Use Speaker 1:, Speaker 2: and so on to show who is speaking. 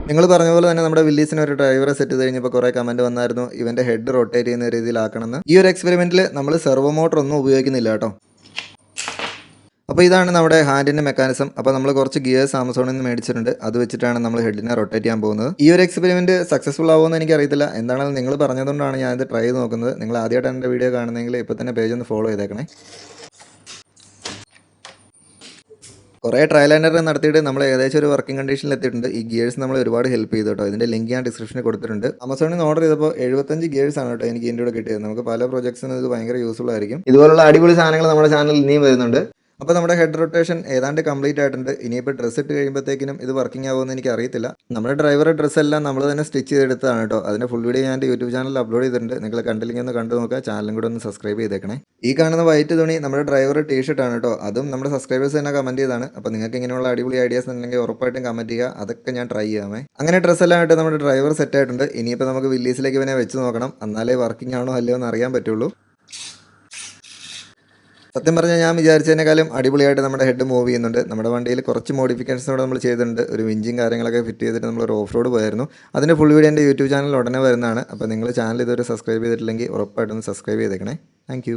Speaker 1: നിങ്ങൾ പറഞ്ഞ പോലെ തന്നെ നമ്മുടെ വില്ലീസിന് ഒരു ഡ്രൈവറെ സെറ്റ് ചെയ്ത് കഴിഞ്ഞപ്പോൾ കുറേ കമൻറ്റ് വന്നായിരുന്നു ഇവൻ്റെ ഹെഡ് റൊട്ടേറ്റ് ചെയ്യുന്ന രീതിയിലാക്കണമെന്ന്. ഈ ഒരു എക്സ്പെരിമെൻറ്റിൽ നമ്മൾ സെർവോ മോട്ടർ ഒന്നും ഉപയോഗിക്കുന്നില്ല കേട്ടോ. അപ്പോൾ ഇതാണ് നമ്മുടെ ഹാൻഡിൻ്റെ മെക്കാനിസം. അപ്പോൾ നമ്മൾ കുറച്ച് ഗിയേഴ്സ് ആമസോണിൽ നിന്ന് മേടിച്ചിട്ടുണ്ട്. അത് വെച്ചിട്ടാണ് നമ്മൾ ഹെഡിനെ റൊട്ടേറ്റ് ചെയ്യാൻ പോകുന്നത്. ഈ ഒരു എക്സ്പെരിമെൻറ്റ് സക്സസ്ഫുൾ ആവുമെന്ന് എനിക്കറിയത്തില്ല. എന്താണെങ്കിലും നിങ്ങൾ പറഞ്ഞതുകൊണ്ടാണ് ഞാനിത് ട്രൈ ചെയ്ത് നോക്കുന്നത്. നിങ്ങൾ ആദ്യമായിട്ടാണ് എൻ്റെ വീഡിയോ കാണുന്നതെങ്കിൽ ഇപ്പോൾ തന്നെ പേജ് ഒന്ന് ഫോളോ ചെയ്തേക്കണേ. കുറേ ട്രയൽ ആൻഡ് എറർ നടത്തിയിട്ട് നമ്മൾ ഏകദേശം ഒരു വർക്കിംഗ് കണ്ടീഷനിൽ എത്തിയിട്ടുണ്ട്. ഈ ഗിയേഴ്സ് നമ്മൾ ഒരുപാട് ഹെൽപ്പ് ചെയ്തു കേട്ടോ. ഇതിൻ്റെ ലിങ്ക് ഞാൻ ഡിസ്ക്രിപ്ഷനിൽ കൊടുത്തിട്ടുണ്ട്. ആമസോണിൽ നിന്ന് ഓർഡർ ചെയ്തപ്പോൾ 75 ഗിയേഴ്സ് ആണ് കേട്ടോ എനിക്ക് ഇതിൻ്റെ കൂടെ കിട്ടിയത്. നമുക്ക് പല പ്രൊജക്ട്സിനും ഇത് ഭയങ്കര യൂസ്ഫുൾ ആയിരിക്കും. ഇതുപോലുള്ള അടിപൊളി സാധനങ്ങൾ നമ്മുടെ ചാനലിൽ ഇനിയും വരുന്നുണ്ട്. അപ്പോൾ നമ്മുടെ ഹെഡ് റൊട്ടേഷൻ ഏതാണ്ട് കംപ്ലീറ്റ് ആയിട്ടുണ്ട്. ഇനിയിപ്പോൾ ഡ്രസ്സ് ഇട്ട് കഴിയുമ്പോഴത്തേക്കിനും ഇത് വർക്കിംഗ് ആവുമെന്ന് എനിക്ക് അറിയത്തില്ല. നമ്മുടെ ഡ്രൈവറുടെ ഡ്രസ്സെല്ലാം നമ്മൾ തന്നെ സ്റ്റിച്ച് ചെയ്തെടുത്തതാണ് കേട്ടോ. അതിൻ്റെ ഫുൾ വീഡിയോ ഞാൻ എൻ്റെ യൂട്യൂബ് ചാനലിൽ അപ്ലോഡ് ചെയ്തിട്ടുണ്ട്. നിങ്ങൾ കണ്ടില്ലെങ്കിൽ ഒന്ന് കണ്ടു നോക്കുക. ചാനലും കൂടെ ഒന്ന് സബ്സ്ക്രൈബ് ചെയ്തേക്കണേ. ഈ കാണുന്ന വൈറ്റ് തുണി നമ്മുടെ ഡ്രൈവറുടെ ടീഷർട്ടാണ് കേട്ടോ. അതും നമ്മുടെ സബ്സ്ക്രൈബേഴ്സ് തന്നെ കമൻറ്റ് ചെയ്താണ്. അപ്പോൾ നിങ്ങൾക്ക് ഇങ്ങനെയുള്ള അടിപൊളി ഐഡിയാസ് ഉണ്ടെങ്കിൽ ഉറപ്പായിട്ടും കമൻറ്റ് ചെയ്യുക. അതൊക്കെ ഞാൻ ട്രൈ ചെയ്യാമേ. അങ്ങനെ ഡ്രസ്സെല്ലാം ആയിട്ട് നമ്മുടെ ഡ്രൈവർ സെറ്റ് ആയിട്ടുണ്ട്. ഇനിയിപ്പോൾ നമുക്ക് വില്ലീസിലേക്ക് ഇവനെ വെച്ച് നോക്കണം. എന്നാലേ വർക്കിംഗ് ആണോ അല്ലയോ എന്ന് അറിയാൻ പറ്റുള്ളൂ. സത്യം പറഞ്ഞാൽ ഞാൻ വിചാരിച്ചതിനേക്കാളും അടിപൊളിയായിട്ട് നമ്മുടെ ഹെഡ് മൂവ് ചെയ്യുന്നുണ്ട്. നമ്മുടെ വണ്ടിയിൽ കുറച്ച് മോഡിഫിക്കേഷൻസോടെ നമ്മൾ ചെയ്തിട്ടുണ്ട്. ഒരു വിഞ്ചും കാര്യങ്ങളൊക്കെ ഫിറ്റ് ചെയ്തിട്ട് നമ്മളൊരു ഓഫ് റോഡ് പോയായിരുന്നു. അതിൻ്റെ ഫുൾ വീഡിയോ എൻ്റെ യൂട്യൂബ് ചാനലിൽ ഉടനെ വരുന്നതാണ്. അപ്പോൾ നിങ്ങൾ ചാനൽ ഇതുവരെ സബ്സ്ക്രൈബ് ചെയ്തിട്ടില്ലെങ്കിൽ ഉറപ്പായിട്ടൊന്ന് സബ്സ്ക്രൈബ് ചെയ്തേക്കണേ. താങ്ക്